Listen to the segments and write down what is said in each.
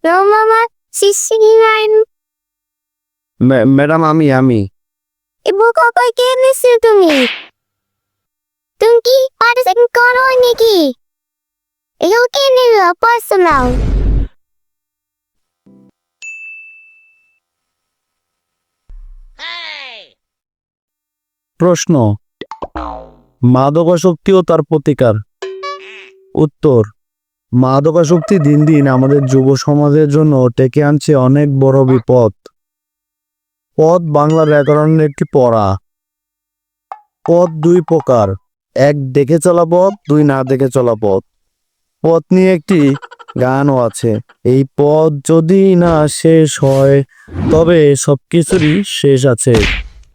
মামা সিসিলাইন ম্যাডাম আমি ইবো কই কে নিছো তুমি তুমি কি পার্টিসিপেট করো নাকি এও কে নিল পার্সোনাল প্রশ্ন, মাদকাসক্তি ও তার প্রতিকার। উত্তর, মাদকাসক্তি দিন দিন আমাদের যুব সমাজের জন্য ডেকে আনছে অনেক বড় বিপদ। পদ বাংলা ব্যাকরণের একটি পড়া। পদ দুই প্রকার, এক দেখে চলা পথ, দুই না দেখে চলা পথ। পথ নিয়ে একটি গানও আছে। এই পথ যদি না শেষ হয় তবে সবকিছুরই শেষ আছে,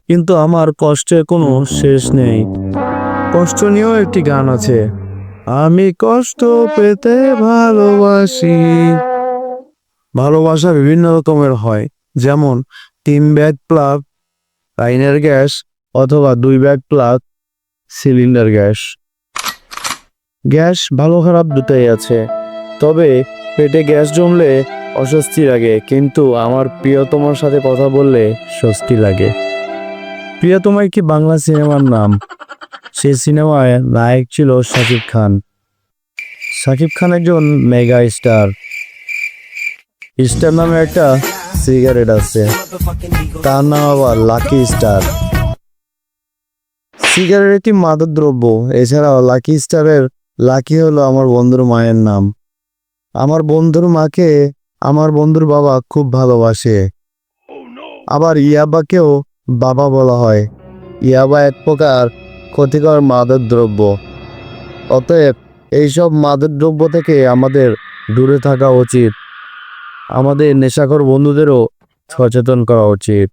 কিন্তু আমার কষ্টের কোনো শেষ নেই। কষ্ট নিয়েও একটি গান আছে, আমি কষ্ট পেতে ভালোবাসি। ভালোবাসা বিভিন্ন রকমের হয়, যেমন 3 ব্যাগ প্লাগ লাইনের গ্যাস অথবা 2 bag plug cylinder gas. Gas ভালো খারাপ দুটাই আছে, তবে পেটে গ্যাস জমলে অস্বস্তি লাগে, কিন্তু আমার প্রিয়তমার সাথে কথা বললে স্বস্তি লাগে। প্রিয়তমা একটি বাংলা সিনেমার নাম। সেই সিনেমায় নায়ক ছিল শাকিব খান। শাকিব খান একজন মেগা স্টার। স্টার নামে একটা সিগারেট আছে, তার নাম আবার লাকি স্টার। সিগারেট একটি মাদক দ্রব্য। এছাড়াও লাকি স্টারের লাকি হলো আমার বন্ধুর মায়ের নাম। আমার বন্ধুর মাকে আমার বন্ধুর বাবা খুব ভালোবাসে। আবার ইয়াবাকেও বাবা বলা হয়। ইয়াবা এক প্রকার ক্ষতিকর মাদক দ্রব্য। অতএব এইসব মাদক দ্রব্য থেকে আমাদের দূরে থাকা উচিত। আমাদের নেশাখোর বন্ধুদেরও সচেতন করা উচিত।